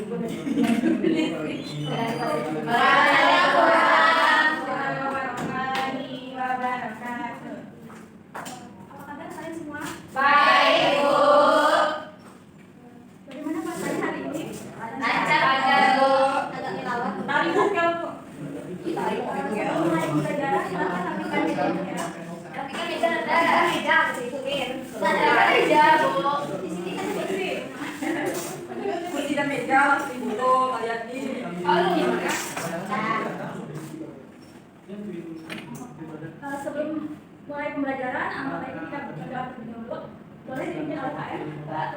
warahmatullahi wabarakatuh. Apa kabar kalian semua? Baik, Bu. Bagaimana pelajaran hari ini? Lancar aja, Bu. Ada tilawah. Tari bukel, Bu. Mulai pembelajaran silakan rapikan meja. Tapi kan meja ada meja harus dihitungin. Ada meja, Bu. Di sini kan kursi. Kursi dan meja harus dihitung kalian nih. Kalau gimana? Sebelum mulai pembelajaran, anggota ini kita berdoa terlebih dahulu. Boleh dipimpin oleh KM? Pak.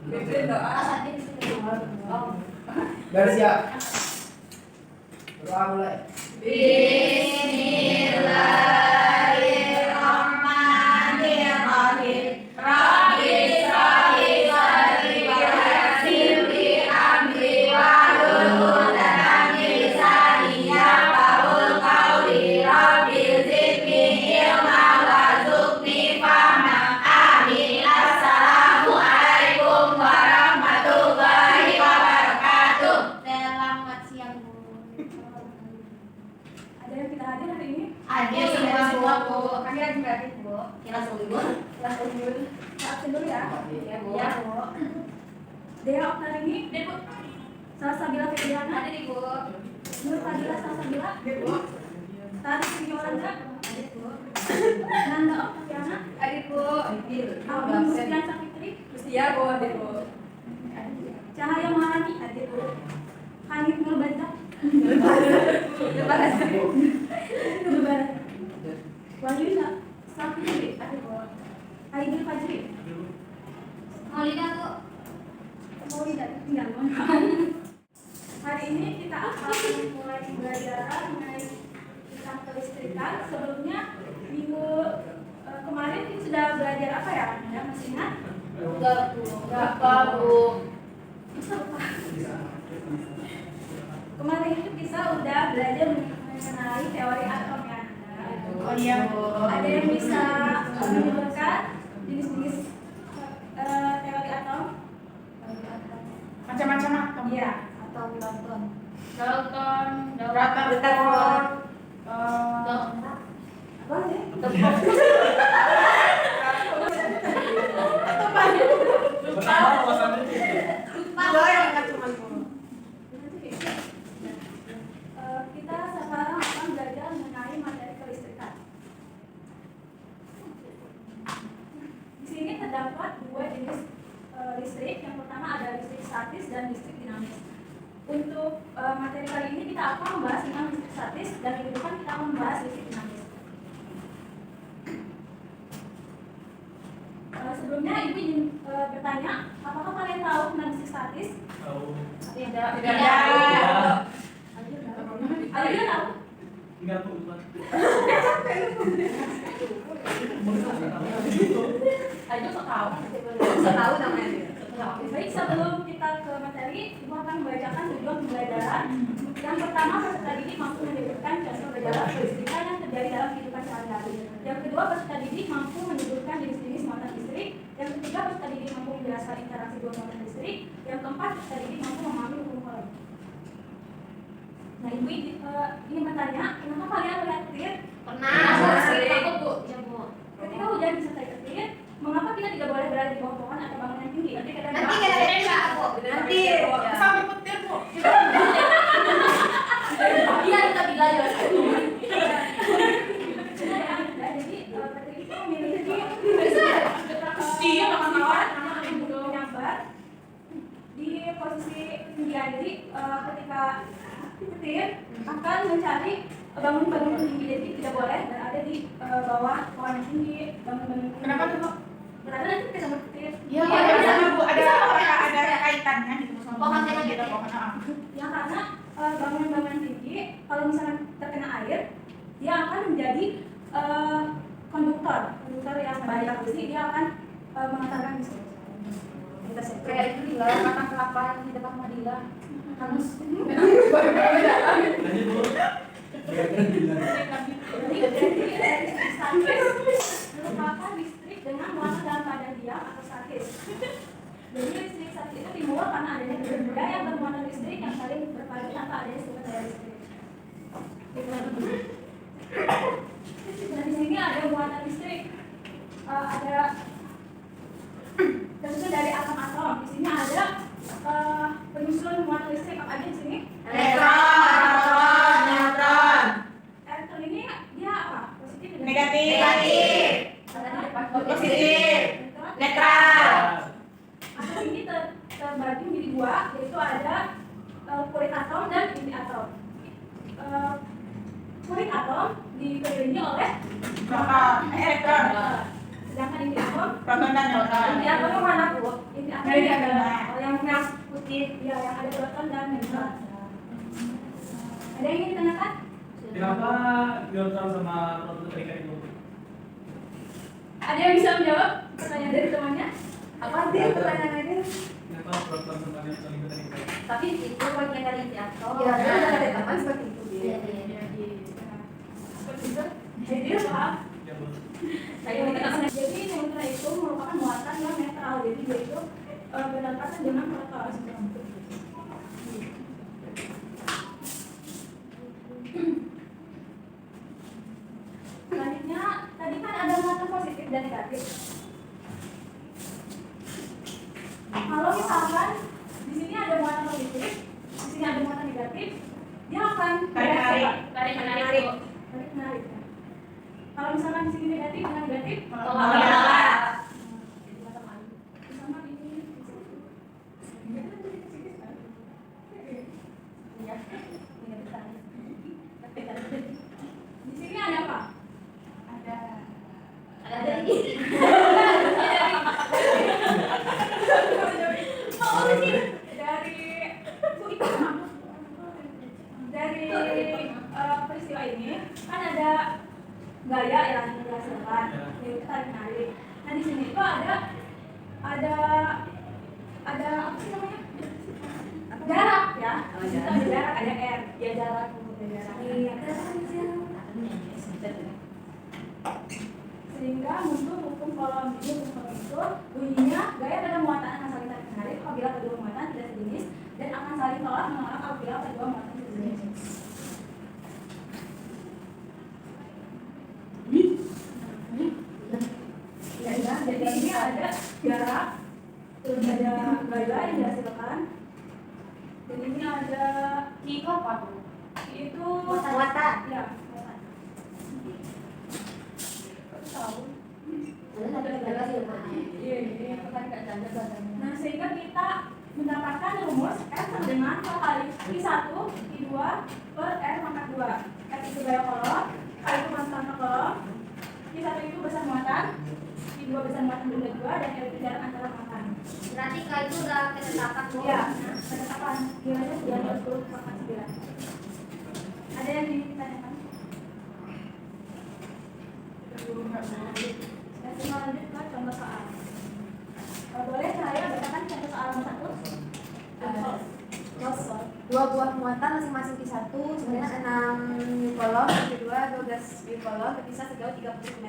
Bikin doa. Asal di sini. Oh. Bersiap. Doa mulai. Bismillahirrahmanirrahim. Rabbi shrahli sadri wa yassir li amri wahlul 'uqdatam min lisani yafqahul qawli. Rabbi zidni ilma warzuqni fahma. Amin. Assalamualaikum warahmatullahi wabarakatuh. Selamat siang, Bu. Ada yang kita hadir hari ini? Hadir semua, Bu. Kami lagi berarti, Bu. Kita libur. Kelas dulu. Absen dulu ya. Ya, Bu. Ya, Bu. Dea Oktarini, Bu. Salsabila Febriana, Hadir, Bu. Nur Fadila Salsabila, Bu. Tari Yolanda, Hadir, Bu. Nanda Oktaviana, Hadir, Bu. Abdul Mustian Sakitri, Usia Bu, adik Bu. Cahaya Maharani, hadir Bu. Hanif Nur Bajak, Lebaran, Wahyu Sakitri, hadir Bu. Aidil Fajri, Maulida, Bu. Maulida, tinggal Hari ini kita akan mulai pembelajaran mengenai tentang kelistrikan. Sebelumnya minggu kemarin kita sudah belajar apa ya? Anda masih ingat? Enggak, Bu. Enggak, Bu. Bisa lupa. Kemarin itu kita udah belajar mengenai teori atom ya. Oh iya, Bu. Ada yang bisa menyebutkan jenis-jenis teori atom? Macam-macam atom. Iya. Atau Dalton. Rutherford. Apa sih? Kita sekarang akan belajar mengenai materi kelistrikan. Di sini terdapat dua jenis listrik. Yang pertama ada listrik statis dan listrik dinamis. Untuk materi kali ini kita akan membahas tentang listrik statis dan minggu depan kita akan membahas listrik dinamis. Sebelumnya Ibu ingin bertanya, apakah kalian tahu tentang listrik statis? Tidak. Ayo tahu? Ayo sok tahu. Tahu namanya. Baik, sebelum kita ke materi, Ibu akan membacakan tujuan pembelajaran. Yang pertama, peserta didik mampu menyebutkan contoh gejala kelistrikan yang terjadi dalam kehidupan sehari-hari. Yang kedua, peserta didik mampu menyebutkan jenis-jenis motor listrik. Yang ketiga, peserta didik mampu menjelaskan interaksi dua motor listrik. Yang keempat, peserta didik mampu memahami hukum Coulomb. Nah, Ibu ingin bertanya, kenapa kalian melihat petir? Pernah. Sering. Bu. Ya, Bu. Ketika hujan disertai petir, mengapa kita tidak boleh berada di bawah pohon atau bangunan tinggi? Nanti kita Bu. Nanti. Sampai petir, Bu. Iya, kita bilang ya. Jadi petir itu memiliki Iya, kawan-kawan. menyambar di posisi ketinggian. Jadi ketika petir akan mencari bangunan-bangunan tinggi, jadi tidak boleh berada di bawah pohon yang tinggi, bangunan-bangunan tinggi. Kenapa tuh, Bu? Berarti nanti kita sama petir. Iya, Iya, sama Bu. Ada kaitannya gitu sama Pohon gitu, tinggi. pohon. Ya karena bangunan-bangunan tinggi kalau misalnya terkena air, dia akan menjadi konduktor yang banyak besi, dia akan mengantarkan besi. Kita siap. Kayak itu di dalam batang kelapa yang di depan Madila. Hangus. Jadi listrik statis merupakan listrik dengan muatan dalam keadaan diam atau statis. Jadi listrik statis itu timbul karena adanya benda yang bermuatan listrik yang saling berpadu tanpa adanya sumber daya listrik. Dan di sini ada muatan listrik, ada tersusun dari atom-atom. Di sini ada penyusun muatan listrik apa aja di sini? Elektron, neutron, Elektron ini dia apa? Positif dan negatif, positif, netral. Atom ini terbagi menjadi dua, yaitu ada kulit atom dan inti atom. Kulit atom dikelilingi oleh Elektron, sedangkan inti atom proton dan neutron. inti atomnya mana bu? Inti atom Dari yang ada mana? yang merah putih, ya yang ada proton dan neutron. Ada yang ingin ditanyakan? Kenapa neutron sama proton terikat itu? Ada yang bisa menjawab pertanyaan dari temannya? Apa sih pertanyaannya? Kenapa proton sama neutron itu terikat? Tapi itu bagian dari inti atom. Ya, ada teman seperti itu. Iya, iya. Seperti itu. Jadi dia paham? Ya, Bu. Jadi neutron itu merupakan muatan yang netral, jadi dia itu berdekatan dengan proton. Selanjutnya, tadi kan ada muatan positif dan negatif. Kalau misalkan di sini ada muatan positif, di sini ada muatan negatif, dia akan Tarik-tarik. tarik-menarik. Tarik-menarik. Kalau misalkan di sini negatif dengan negatif, Menolak. sama ini. Di sini ada apa? Ada dari dari peristiwa ini kan ada gaya yang dihasilkan, yaitu tarik menarik. Nah di sini itu ada apa sih namanya? Jarak ya. Di situ ada jarak, ada R, ya jarak kemudian jarak. Sehingga muncul hukum Coulomb. Ini hukum Coulomb itu bunyinya gaya pada muatan akan saling tarik menarik apabila kedua muatan tidak sejenis dan akan saling tolak menolak apabila kedua muatan sejenis. Ya, jadi ini ada jarak, terus ada gaya yang dihasilkan, dan ini ada Kiko apa tuh? itu Muatan. ya muatan. Kok tahu? Iya, iya. Nah, sehingga kita mendapatkan rumus F sama dengan K kali I1, I2 per R pangkat 2. F itu gaya Coulomb, K itu konstanta Coulomb, I1 itu besar muatan, I2 besar muatan benda 2, dan R itu jarak antara muatan. Berarti K itu udah ketetapan tuh. Iya, penetapan nilainya 9 pangkat 9. Ada yang ingin ditanyakan? Kita lanjut ke contoh soal. Boleh saya bacakan contoh soal nomor 1? Dua buah muatan masing-masing Q1 sebenarnya 6 Newcoulomb, yang kedua 12 Newcoulomb terpisah sejauh 30 cm.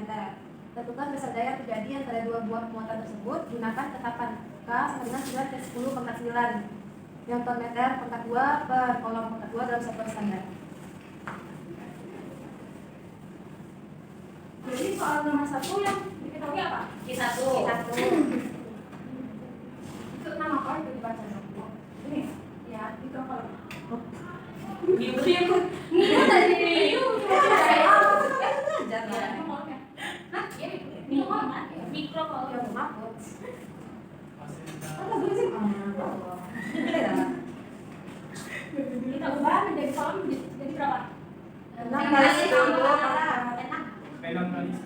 Tentukan besar daya terjadi antara dua buah muatan tersebut. Gunakan tetapan K sama dengan 9 per 10 pangkat 9 Newton meter pangkat 2 per Coulomb pangkat 2 dalam satuan standar. Jadi soal nomor 1 yang diketahui apa? Q1. Itu nama apa itu dibaca? Ini ya, mikrokolom. Ini tadi. Mikrokolomnya. Hah? Ya, mikrokolom kan? Mikrokolom. Kita ubah menjadi kolom jadi berapa? 6 kali 10 Enak. Kayak 6 kali 10.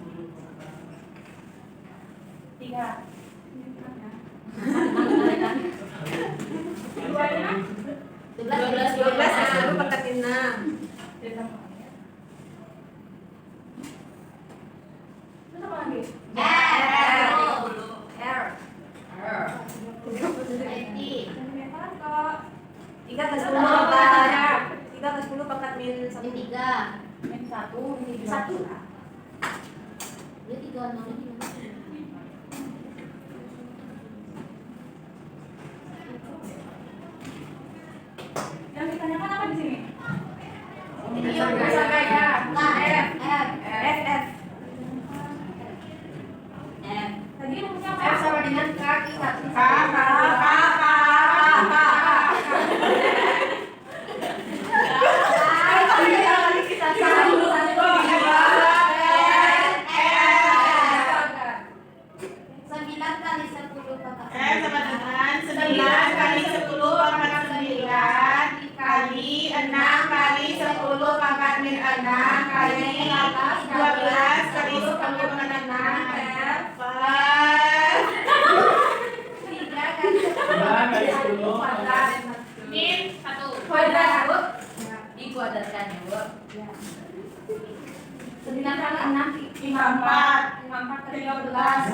3. Duanya 12 12 pangkat 6. terus apa lagi? R. Sentimeter ke 3 ke 10 pangkat 3 ke 10 pangkat min 1. Ini 3. min 1, ini 1. Dia 3 nomor Dasar gaya. F. Tadi rumusnya F apa? sama dengan kaki. Dikuadratkan ya, Bu. 9 kali 6 54 kali 13.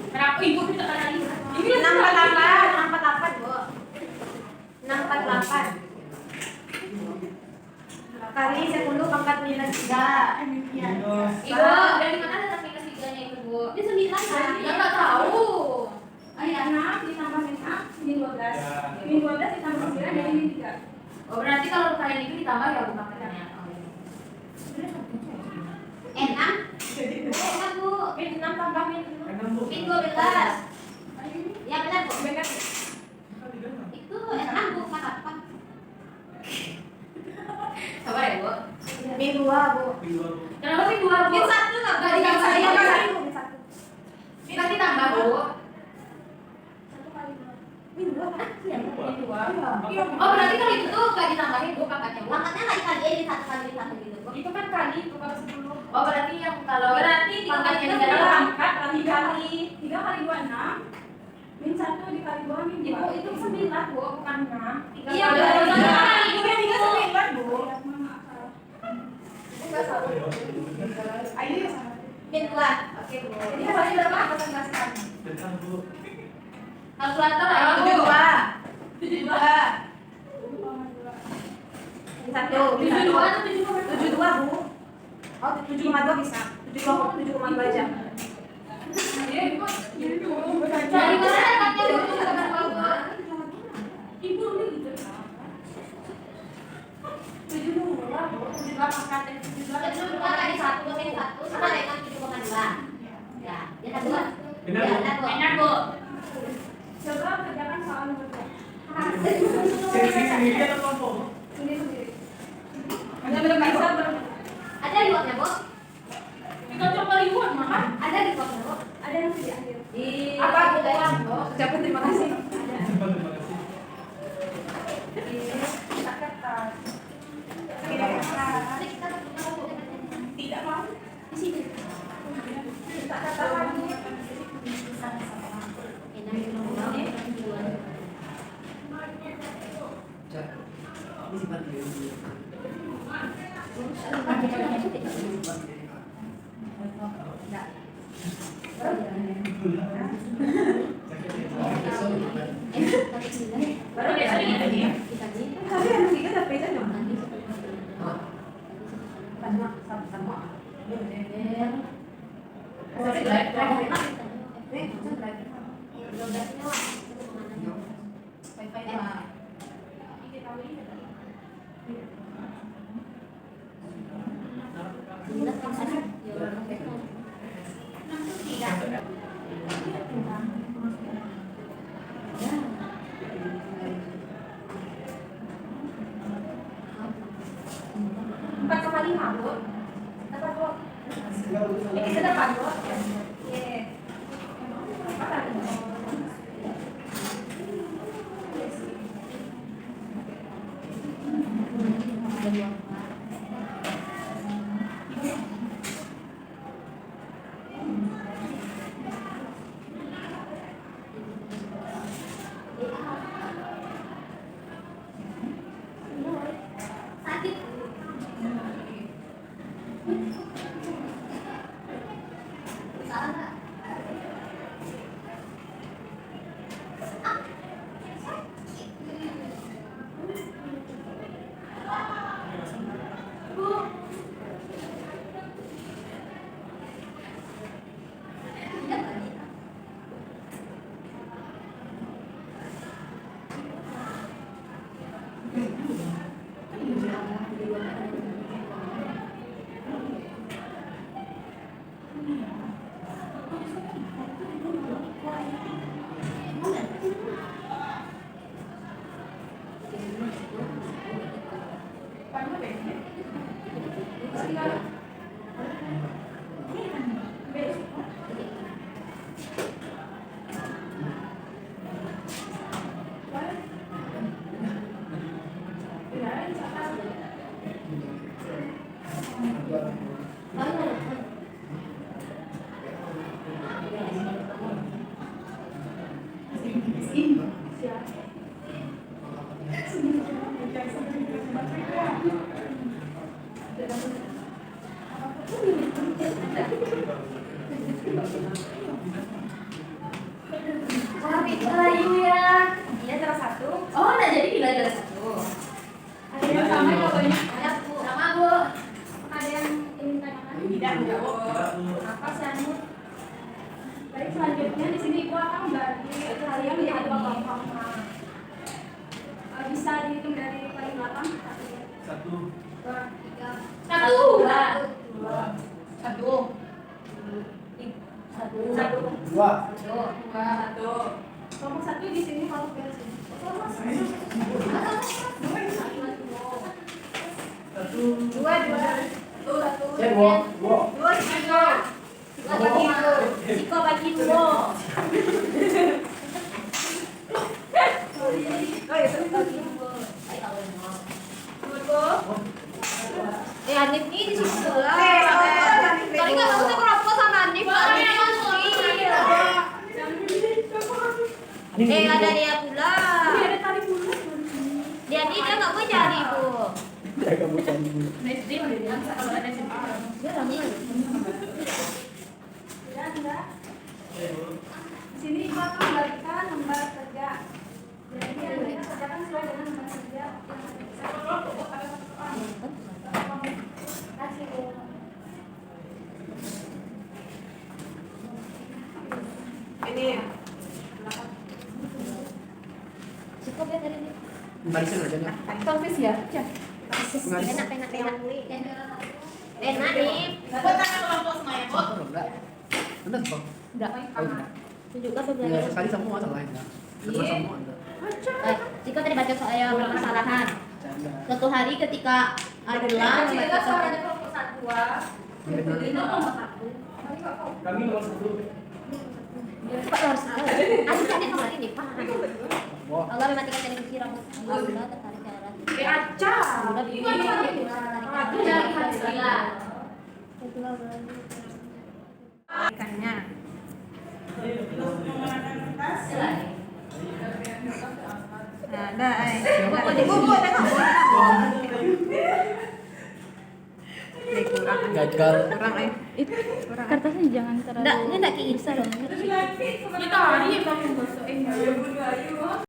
Kenapa ibu tidak kali ini? 648, Bu. 648 kali 10 pangkat minus 3. Ibu, dari mana letak minus 3-nya itu, Bu? Ini 9 kali. Ya nggak tahu. Ini 6 ditambah min 6 min 12. Min 12 ditambah 9 jadi min 3. Oh, berarti kalau kalian itu ditambah ya, Bu, pangkatnya. Enam, Bu. Min 6 tambah min 6. Min 12. Ya benar, Bu. Itu enam, Bu. Apa? Sabar ya, Bu. Min 2, Bu. Kenapa sih 2, Bu? Min 1 nggak Nggak ditambah Min ya, Bu. 1. Nggak ditambah, Bu. 1 kali 2. Min 2 kan? Iya, min 2. Oh, berarti kalau itu tuh nggak ditambahin, Bu, pangkatnya, Bu. Pangkatnya nggak dikaliin 1 kali 1 gitu, Bu. Itu kan kali itu kalau 10. Oh, berarti yang kalau Berarti pangkatnya itu di dalam angkat 3 kali 2 6. Min 1 dikali 2 min 2. Ibu, itu 9, Bu, bukan 6. Iya, benar. Itu kan 3 9, Bu. Min 2. Oke, Bu. Jadi kali berapa? Persentase. Kalkulator ayo, Bu. 72. 1. 72 atau 72? 72, Bu. Oh, 7,2 bisa. 7,2 jam. Dari mana letaknya, Bu? Coba, Bu. Ibu ini gitu. 72, Bu. 72 pangkat 72 kan 72 kali 1 min 1 sama dengan 7,2. Ya, ya kan, Bu? Benar, Ya, Bu. benar, Bu. Benar, Bu. Coba kerjakan soal nomor 2. Sendiri atau kelompok? Sendiri-sendiri. Ada belum bisa belum? Ada rewardnya, Bu? Kita coba reward makan. Ada rewardnya, Bu? Ada yang di akhir. Apa, Bu? Ucapkan terima kasih. Terima kasih. Kita kertas. Nanti kita ketemu, Bu. Tidak mau di sini. Kita kertas lagi. Enak, Bu. Ini simpan dulu. Baru besok ini lagi ya? Tapi anak tiga udah beda dong. Sama. Melayu ya. Iya terus satu. Oh, nah jadi belajar satu. Ada yang sama ya banyak. Ada Bu. Sama Bu. Ada yang ingin tanyakan? Tidak, Bu. Apa sih Anu? Baik, selanjutnya di sini Ibu akan membagi kalian menjadi dua kelompok. Bisa dihitung dari paling belakang. Satu. Dua, tiga. Satu. Dua. Satu. Satu. Satu. Dua. Satu. Kelompok satu di sini kalau ke sini. Satu. Dua. Satu. Saya dua. Dua. Dua, tiga. Tiga bagi dua. Siko bagi dua. Oh ya, terus bagi dua. Dua. Hanif ini di situ sebelah. Hanif. Kali nggak tahu saya keropos sama Hanif. Ada dia pula. Ada tali dulu. Dia nggak mau jadi Bu. Ya kamu cari dulu. Dia lama ya. Sudah. Di sini Ibu akan membagikan lembar kerja. Jadi yang kita kerjakan sesuai dengan lembar kerja yang kasih. Ini Cukup ya tadi ini. Barisan aja nih. topis ya. Enak. Enak nih. Satu enggak? Benar, Bang. Enggak. Oh, enggak. Tunjukkan Ya, beberapa. sekali sama masalah enggak? Kedua sama enggak? Jika tadi baca soal permasalahan. Canda. Suatu hari ketika Abdullah membacakan kelompok satu. Benar. Kami nomor satu. Pak harus tahu. Adik tadi nomor ini Pak. Wah. Allah mematikan televisi rambut Abdullah tertarik ke arah. Aca. Abdullah bikin Aduh, jangan hadis gila. Ikannya. Ada, Bu, tengok. Kurang. Gagal. Kurang, Kertasnya jangan terlalu Enggak, ini enggak kayak gitu loh. Kita hari kamu gosok